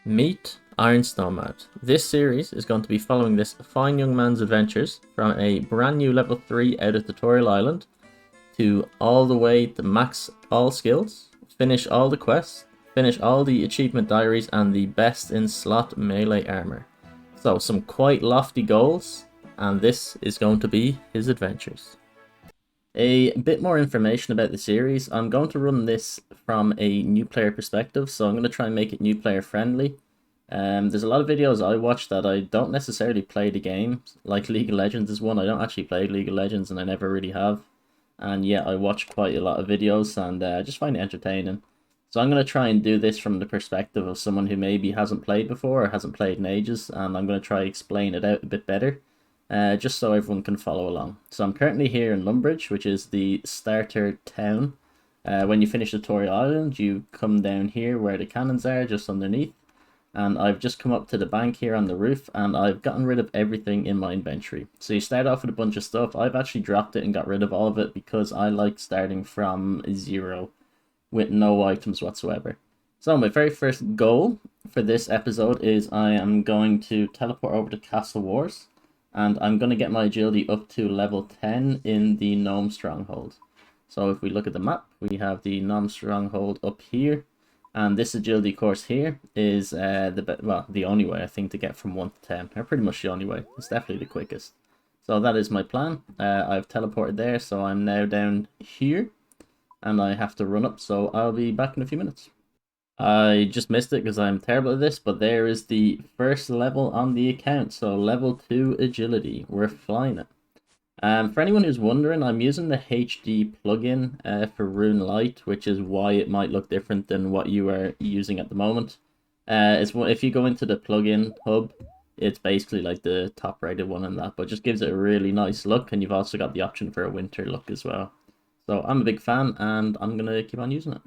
Meet Iron Snomad. This series is going to be following this fine young man's adventures from a brand new level 3 out of Tutorial Island to all the way to max all skills, finish all the quests, finish all the achievement diaries, and the best in slot melee armor. So some quite lofty goals, and this is going to be his adventures. A bit more information about the series. I'm going to run this from a new player perspective, so I'm going to try and make it new player friendly. There's a lot of videos I watch that I don't necessarily play the game, like League of Legends is one. I don't actually play League of Legends and I never really have. And yet I watch quite a lot of videos and I just find it entertaining. So I'm going to try and do this from the perspective of someone who maybe hasn't played before or hasn't played in ages, and I'm going to try and explain it out a bit better. Just so everyone can follow along. So I'm currently here in Lumbridge, which is the starter town. When you finish Tutorial Island, you come down here where the cannons are, just underneath. And I've just come up to the bank here on the roof, and I've gotten rid of everything in my inventory. So you start off with a bunch of stuff. I've actually dropped it and got rid of all of it because I like starting from zero with no items whatsoever. So my very first goal for this episode is I am going to teleport over to Castle Wars. And I'm going to get my agility up to level 10 in the Gnome Stronghold. So if we look at the map, we have the Gnome Stronghold up here. And this agility course here is the only way, I think, to get from 1 to 10. Or pretty much the only way. It's definitely the quickest. So that is my plan. I've teleported there, so I'm now down here. And I have to run up, so I'll be back in a few minutes. I just missed it because I'm terrible at this, but there is the first level on the account. So level 2 agility. We're flying it. For anyone who's wondering, I'm using the HD plugin for Rune Light, which is why it might look different than what you are using at the moment. If you go into the plugin hub, it's basically like the top rated one in that, but just gives it a really nice look, and you've also got the option for a winter look as well. So I'm a big fan, and I'm going to keep on using it.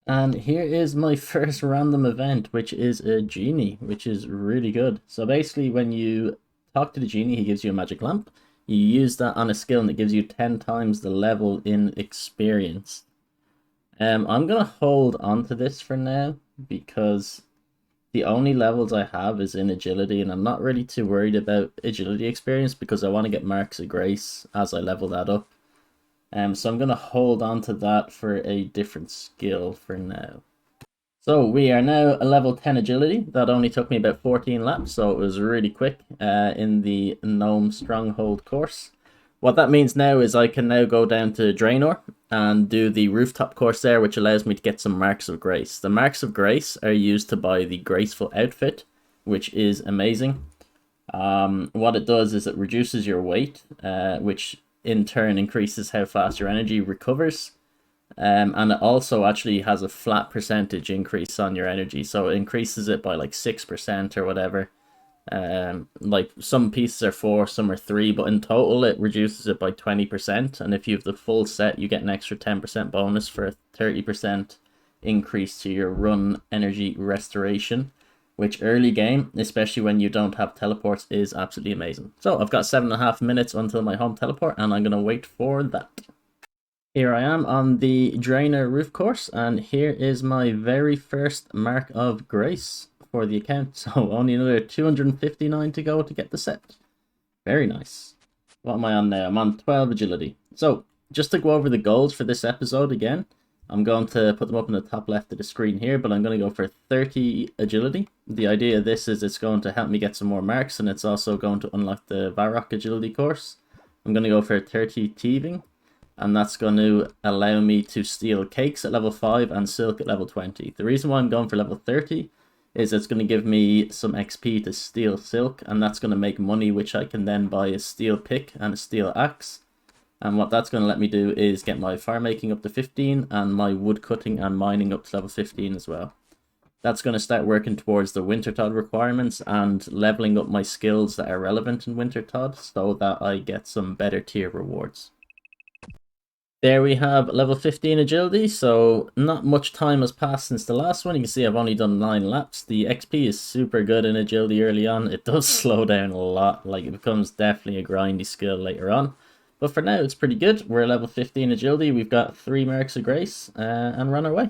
And here is my first random event, which is a genie, which is really good. So basically, when you talk to the genie, he gives you a magic lamp. You use that on a skill and it gives you 10 times the level in experience. I'm going to hold on to this for now because the only levels I have is in agility, and I'm not really too worried about agility experience because I want to get marks of grace as I level that up. So I'm going to hold on to that for a different skill for now. So we are now a level 10 agility. That only took me about 14 laps, so it was really quick in the Gnome Stronghold course. What that means now is I can now go down to Draenor and do the rooftop course there, which allows me to get some Marks of Grace. The Marks of Grace are used to buy the Graceful outfit, which is amazing. What it does is it reduces your weight, which in turn increases how fast your energy recovers, and it also actually has a flat percentage increase on your energy, so it increases it by like 6% or whatever. Like some pieces are 4, some are 3, but in total it reduces it by 20%, and if you have the full set you get an extra 10% bonus for a 30% increase to your run energy restoration, which early game, especially when you don't have teleports, is absolutely amazing. So I've got 7.5 minutes until my home teleport, and I'm going to wait for that. Here I am on the Draenor roof course, and here is my very first Mark of Grace for the account. So only another 259 to go to get the set. Very nice. What am I on now? I'm on 12 agility. So just to go over the goals for this episode again, I'm going to put them up in the top left of the screen here, but I'm going to go for 30 agility. The idea of this is it's going to help me get some more marks, and it's also going to unlock the Varrock agility course. I'm going to go for 30 thieving, and that's going to allow me to steal cakes at level 5 and silk at level 20. The reason why I'm going for level 30 is it's going to give me some XP to steal silk, and that's going to make money, which I can then buy a steel pick and a steel axe. And what that's going to let me do is get my fire making up to 15 and my wood cutting and mining up to level 15 as well. That's going to start working towards the Wintertodt requirements and leveling up my skills that are relevant in Wintertodt so that I get some better tier rewards. There we have level 15 agility, so not much time has passed since the last one. You can see I've only done 9 laps. The XP is super good in agility early on. It does slow down a lot, like it becomes definitely a grindy skill later on. But for now, it's pretty good. We're level 15 agility. We've got 3 Marks of Grace and run our way.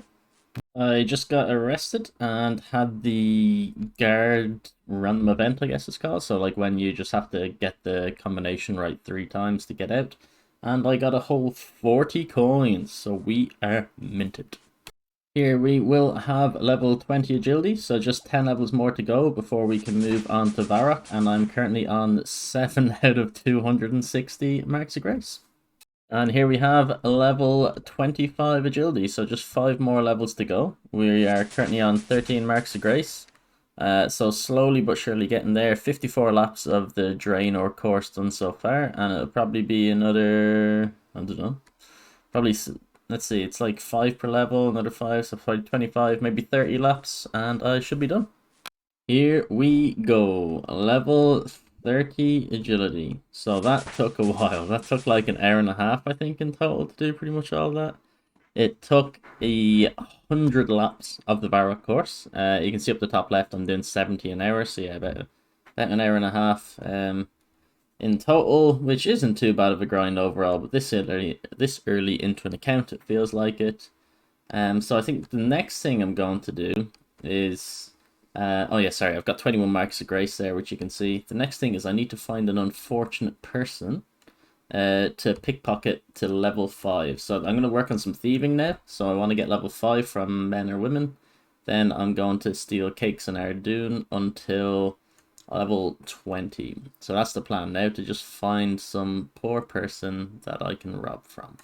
I just got arrested and had the guard random event, I guess it's called. So like when you just have to get the combination right 3 times to get out. And I got a whole 40 coins, so we are minted. Here we will have level 20 agility, so just 10 levels more to go before we can move on to Varrock, and I'm currently on 7 out of 260 marks of grace. And here we have level 25 agility, so just 5 more levels to go. We are currently on 13 marks of grace. So slowly but surely getting there. 54 laps of the drain or course done so far, and it'll probably be another, I don't know, probably, let's see, it's like 5 per level, another 5, so probably 25, maybe 30 laps, and I should be done. Here we go, level 30 agility. So that took a while. That took like an hour and a half, I think, in total to do pretty much all that. It took 100 laps of the Varrock course. You can see up the top left, I'm doing 70 an hour, so yeah, about an hour and a half in total, which isn't too bad of a grind overall, but this early into an account, it feels like it. So I think the next thing I'm going to do is, oh yeah, sorry, I've got 21 marks of grace there, which you can see. The next thing is I need to find an unfortunate person to pickpocket to level 5. So I'm going to work on some thieving now. So I want to get level 5 from men or women. Then I'm going to steal cakes in Ardoon until level 20. So that's the plan now, to just find some poor person that I can rob from.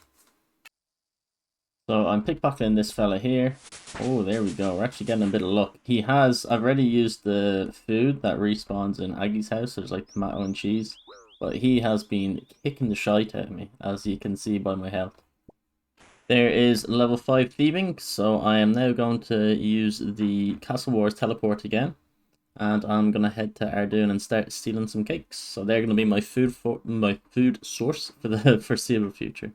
So I'm pickpocketing this fella here. Oh, there we go. We're actually getting a bit of luck. I've already used the food that respawns in Aggie's house. There's like tomato and cheese. But he has been kicking the shite out of me, as you can see by my health. There is level 5 thieving, so I am now going to use the Castle Wars teleport again. And I'm going to head to Ardoon and start stealing some cakes. So they're going to be my food source for the foreseeable future.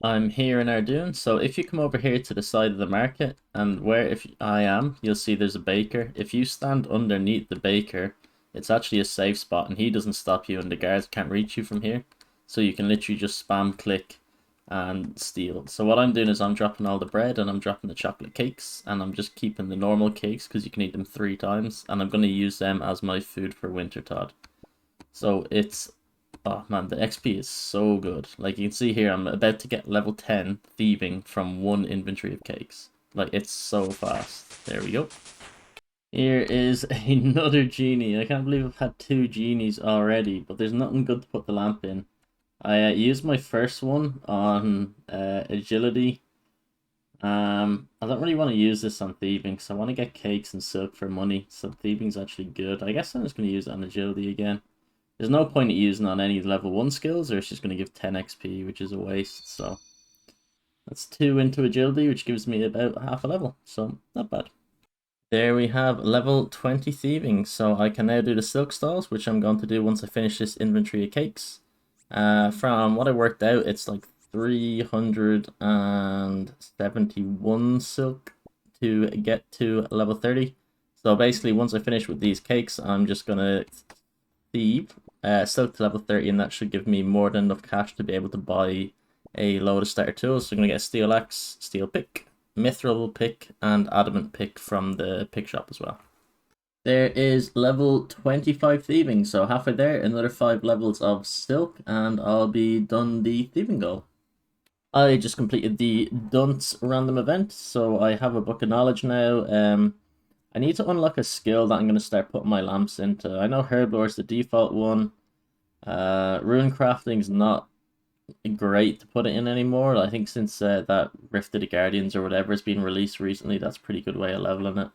I'm here in Ardoon, so if you come over here to the side of the market, and if I am, you'll see there's a baker. If you stand underneath the baker, it's actually a safe spot, and he doesn't stop you, and the guards can't reach you from here. So you can literally just spam click and steal. So what I'm doing is I'm dropping all the bread, and I'm dropping the chocolate cakes, and I'm just keeping the normal cakes, because you can eat them 3 times, and I'm going to use them as my food for Wintertod. So it's... oh man, the XP is so good. Like you can see here, I'm about to get level 10 thieving from 1 inventory of cakes. Like it's so fast. There we go. Here is another genie. I can't believe I've had 2 genies already, but there's nothing good to put the lamp in. I used my first one on agility. I don't really want to use this on thieving because I want to get cakes and silk for money. So thieving's actually good. I guess I'm just going to use it on agility again. There's no point in using on any level 1 skills, or it's just going to give 10 XP, which is a waste. So that's 2 into agility, which gives me about half a level. So not bad. There we have level 20 thieving. So I can now do the silk stalls, which I'm going to do once I finish this inventory of cakes. From what I worked out, it's like 371 silk to get to level 30. So basically, once I finish with these cakes, I'm just going to thieve silk to level 30, and that should give me more than enough cash to be able to buy a load of starter tools. So I'm going to get a steel axe, steel pick, mithril pick, and adamant pick from the pick shop as well. There is level 25 thieving, so halfway there, another 5 levels of silk, and I'll be done the thieving goal. I just completed the Dunce random event, so I have a book of knowledge now. I need to unlock a skill that I'm going to start putting my lamps into. I know Herblore is the default one. Rune crafting is not great to put it in anymore. I think since that Rift of the Guardians or whatever has been released recently, that's a pretty good way of leveling it.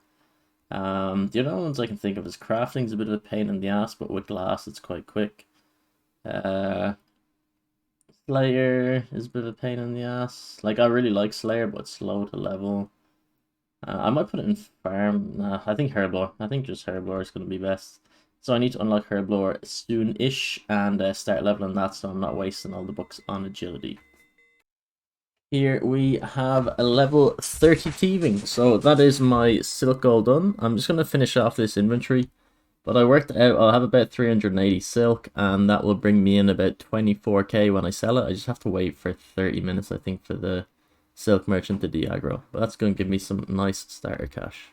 The other ones I can think of is crafting's a bit of a pain in the ass, but with glass it's quite quick. Slayer is a bit of a pain in the ass. Like, I really like Slayer, but it's slow to level. I might put it in farm. Nah, I think Herblore. I think just Herblore is going to be best. So I need to unlock Herblore soon-ish and start leveling that, so I'm not wasting all the books on agility. Here we have a level 30 thieving. So that is my silk goal done. I'm just going to finish off this inventory. But I worked out I'll have about 380 silk, and that will bring me in about 24k when I sell it. I just have to wait for 30 minutes, I think, for the silk merchant to de-aggro. But that's going to give me some nice starter cash.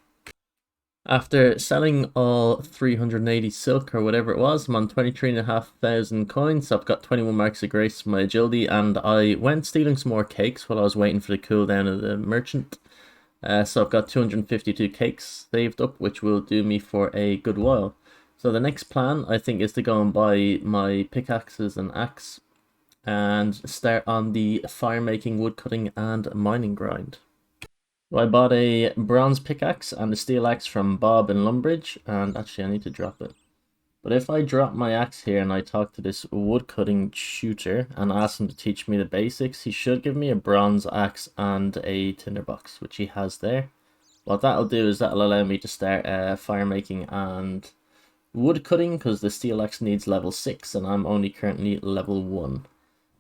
After selling all 380 silk or whatever it was, I'm on 23,500 coins. So I've got 21 marks of grace for my agility, and I went stealing some more cakes while I was waiting for the cooldown of the merchant. So I've got 252 cakes saved up, which will do me for a good while. So the next plan, I think, is to go and buy my pickaxes and axe and start on the fire making, wood cutting and mining grind. So I bought a bronze pickaxe and a steel axe from Bob in Lumbridge, and actually I need to drop it. But if I drop my axe here and I talk to this woodcutting tutor and ask him to teach me the basics, he should give me a bronze axe and a tinderbox, which he has there. What that'll do is that'll allow me to start fire making and wood cutting, because the steel axe needs level 6 and I'm only currently level 1.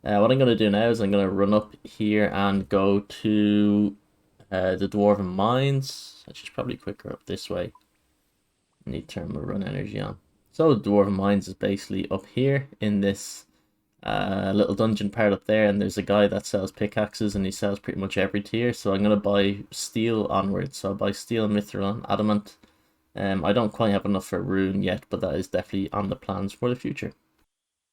What I'm going to do now is I'm going to run up here and go to the Dwarven Mines, which is probably quicker up this way. I need to turn my run energy on. So the Dwarven Mines is basically up here in this little dungeon part up there, and there's a guy that sells pickaxes and he sells pretty much every tier. So I'm going to buy steel onwards. So I'll buy steel, mithril and adamant. I don't quite have enough for rune yet, but that is definitely on the plans for the future.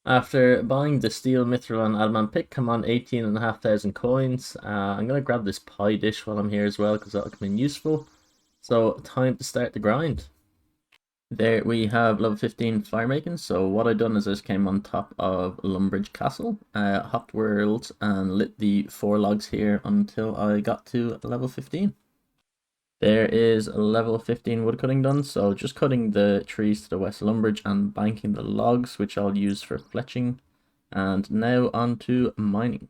After buying the steel, mithril and adamant pick, I'm on 18,500 coins. I'm going to grab this pie dish while I'm here as well, because that'll come in useful. So time to start the grind. There we have level 15 fire making. So what I done is I just came on top of Lumbridge Castle, hopped worlds and lit the 4 logs here until I got to level 15. There is a level 15 woodcutting done, so just cutting the trees to the west of Lumbridge and banking the logs, which I'll use for fletching. And now on to mining.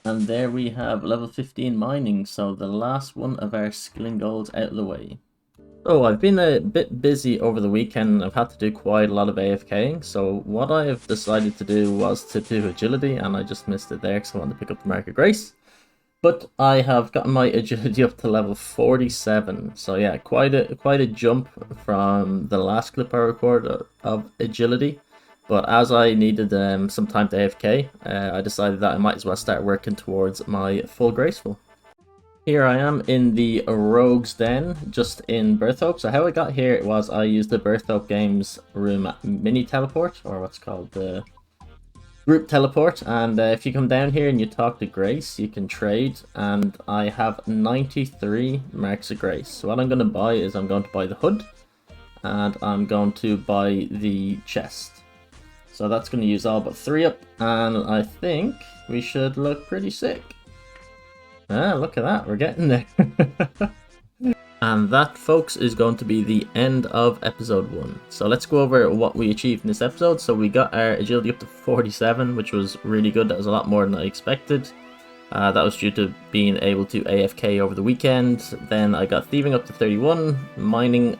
And there we have level 15 mining, so the last one of our skilling goals out of the way. So I've been a bit busy over the weekend. I've had to do quite a lot of AFKing, so what I've decided to do was to do agility, and I just missed it there because I wanted to pick up the Mark of Grace. But I have gotten my agility up to level 47, so yeah, quite a jump from the last clip I recorded of agility. But as I needed some time to AFK, I decided that I might as well start working towards my full graceful. Here I am in the Rogue's Den, just in Berthope. So how I got here was I used the Berthope Games room mini teleport, or what's called the group teleport, and if you come down here and you talk to Grace, you can trade, and I have 93 marks of Grace. So what I'm going to buy is I'm going to buy the hood, and I'm going to buy the chest. So that's going to use all but 3 up, and I think we should look pretty sick. Ah, look at that, we're getting there. And that, folks, is going to be the end of episode 1. So let's go over what we achieved in this episode. So we got our agility up to 47, which was really good. That was a lot more than I expected. That was due to being able to AFK over the weekend. Then I got thieving up to 31, mining,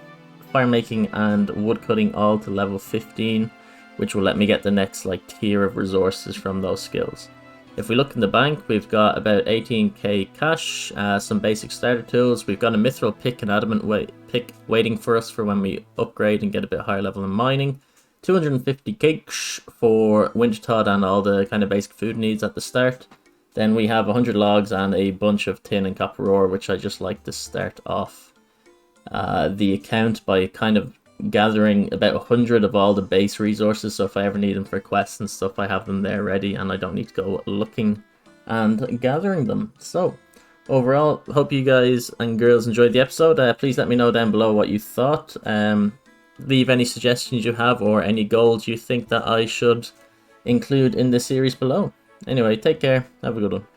fire making, and wood cutting all to level 15, which will let me get the next tier of resources from those skills. If we look in the bank, we've got about 18k cash, some basic starter tools. We've got a mithril pick and adamant pick waiting for us for when we upgrade and get a bit higher level in mining. 250 cakes for Wintertod and all the kind of basic food needs at the start. Then we have 100 logs and a bunch of tin and copper ore, which I just like to start off the account by kind of gathering about 100 of all the base resources, so if I ever need them for quests and stuff, I have them there ready and I don't need to go looking and gathering them. So overall, hope you guys and girls enjoyed the episode. Please let me know down below what you thought. Leave any suggestions you have or any goals you think that I should include in the series below. Anyway, take care, have a good one.